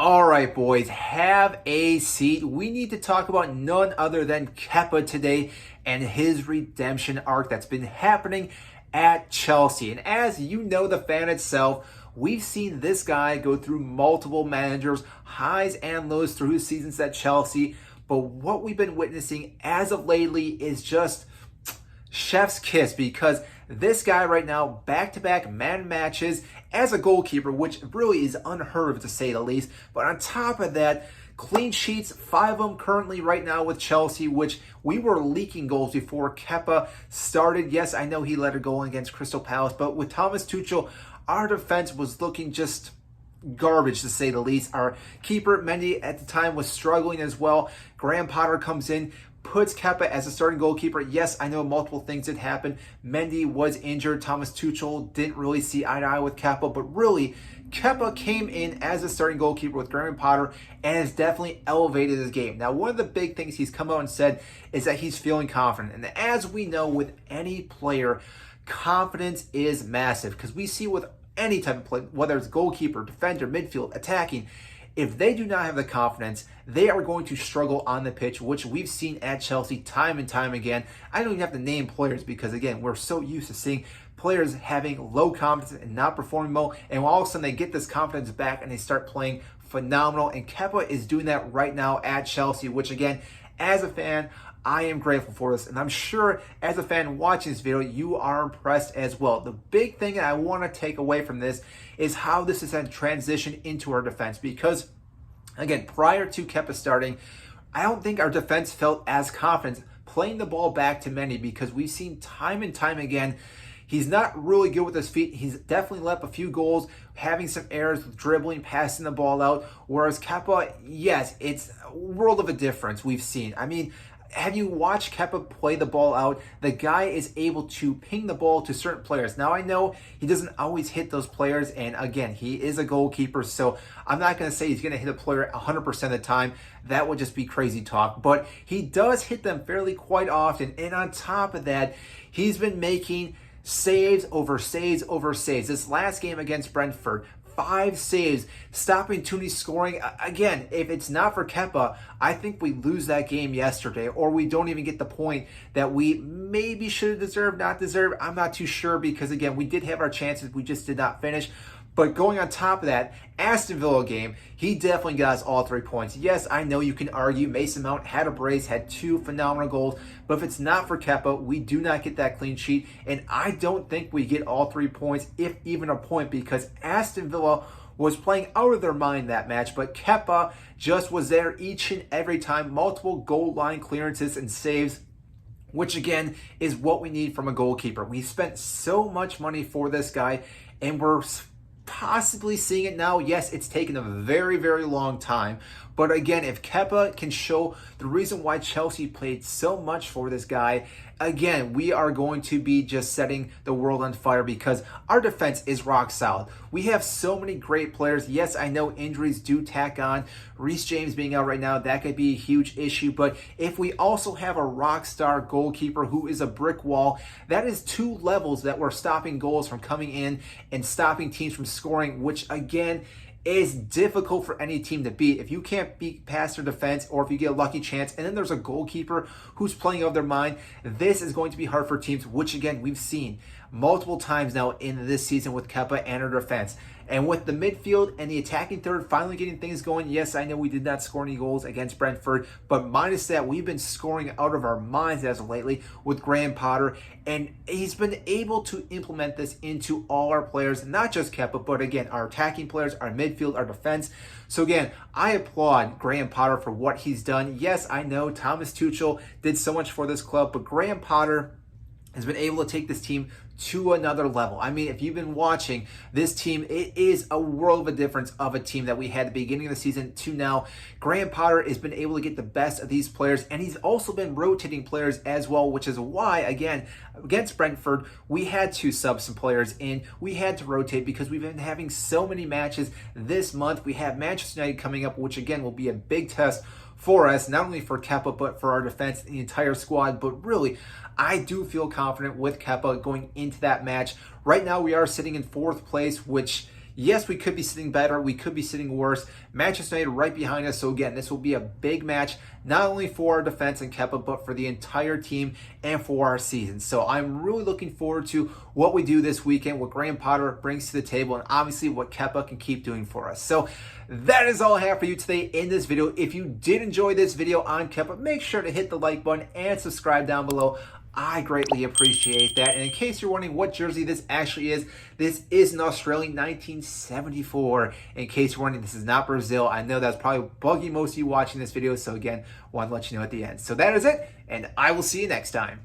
All right, boys, have a seat. We need to talk about none other than Kepa today and his redemption arc that's been happening at Chelsea. And as you know, the fan itself, we've seen this guy go through multiple managers, highs and lows through his seasons at Chelsea. But what we've been witnessing as of lately is just chef's kiss, because this guy right now, back-to-back man matches as a goalkeeper, which really is unheard of to say the least. But on top of that, clean sheets, 5 of them currently right now with Chelsea, which we were leaking goals before Kepa started. Yes, I know he let a goal against Crystal Palace, but with Thomas Tuchel, our defense was looking just garbage to say the least. Our keeper, Mendy, at the time was struggling as well. Graham Potter comes in, puts Kepa as a starting goalkeeper. Yes, I know multiple things did happen. Mendy was injured. Thomas Tuchel didn't really see eye to eye with Kepa, but really, Kepa came in as a starting goalkeeper with Graham Potter and has definitely elevated his game. Now, one of the big things he's come out and said is that he's feeling confident. And as we know with any player, confidence is massive, because we see with any type of play, whether it's goalkeeper, defender, midfield, attacking, if they do not have the confidence, they are going to struggle on the pitch, which we've seen at Chelsea time and time again. I don't even have to name players because, again, we're so used to seeing players having low confidence and not performing well, and all of a sudden they get this confidence back and they start playing phenomenal. And Kepa is doing that right now at Chelsea, which, again, as a fan, I am grateful for this, and I'm sure as a fan watching this video, you are impressed as well. The big thing that I want to take away from this is how this is a transition into our defense, because, again, prior to Kepa starting, I don't think our defense felt as confident playing the ball back to Mendy, because we've seen time and time again, he's not really good with his feet. He's definitely let up a few goals, having some errors with dribbling, passing the ball out, whereas Kepa, yes, it's a world of a difference we've seen. I mean, have you watched Kepa play the ball out? The guy is able to ping the ball to certain players. Now, I know he doesn't always hit those players, and again, he is a goalkeeper, so I'm not going to say he's going to hit a player 100% of the time. That would just be crazy talk, but he does hit them fairly quite often, and on top of that, he's been making saves over saves over saves. This last game against Brentford, 5 saves, stopping Tooney's scoring. Again, if it's not for Kepa, I think we lose that game yesterday, or we don't even get the point that we maybe should have deserved, not deserved. I'm not too sure, because, again, we did have our chances. We just did not finish. But going on top of that, Aston Villa game, he definitely got us all 3 points. Yes, I know you can argue Mason Mount had a brace, had 2 phenomenal goals, but if it's not for Kepa, we do not get that clean sheet, and I don't think we get all 3 points, if even a point, because Aston Villa was playing out of their mind that match, but Kepa just was there each and every time, multiple goal line clearances and saves, which, again, is what we need from a goalkeeper. We spent so much money for this guy, and we're possibly seeing it now. Yes, it's taken a very, very long time. But again, if Kepa can show the reason why Chelsea paid so much for this guy, again, we are going to be just setting the world on fire, because our defense is rock solid. We have so many great players. Yes, I know injuries do tack on. Reece James being out right now, that could be a huge issue. But if we also have a rock star goalkeeper who is a brick wall, that is 2 levels that we're stopping goals from coming in and stopping teams from scoring, which, again, is difficult for any team to beat. If you can't beat past their defense, or if you get a lucky chance, and then there's a goalkeeper who's playing out of their mind, this is going to be hard for teams, which, again, we've seen multiple times now in this season with Kepa and our defense. And with the midfield and the attacking third finally getting things going, yes, I know we did not score any goals against Brentford, but minus that, we've been scoring out of our minds as of lately with Graham Potter, and he's been able to implement this into all our players, not just Kepa, but, again, our attacking players, our midfield, our defense. So, again, I applaud Graham Potter for what he's done. Yes, I know Thomas Tuchel did so much for this club, but Graham Potter has been able to take this team to another level. I mean, if you've been watching this team, it is a world of a difference of a team that we had at the beginning of the season to now. Graham Potter has been able to get the best of these players, and he's also been rotating players as well, which is why, again, against Brentford, we had to sub some players in. We had to rotate because we've been having so many matches this month. We have Manchester United coming up, which, again, will be a big test for us, not only for Kepa, but for our defense and the entire squad. But really, I do feel confident with Kepa going into that match. Right now, we are sitting in 4th place, which, Yes, we could be sitting better, we could be sitting worse. Manchester United right behind us. So again, this will be a big match, not only for our defense and Kepa, but for the entire team and for our season. So I'm really looking forward to what we do this weekend, what Graham Potter brings to the table, and obviously what Kepa can keep doing for us. So that is all I have for you today in this video. If you did enjoy this video on Kepa, make sure to hit the like button and subscribe down below. I greatly appreciate that. And in case you're wondering what jersey this actually is, this is an Australian 1974. In case you're wondering, this is not Brazil. I know that's probably bugging most of you watching this video. So again, want to let you know at the end. So that is it, and I will see you next time.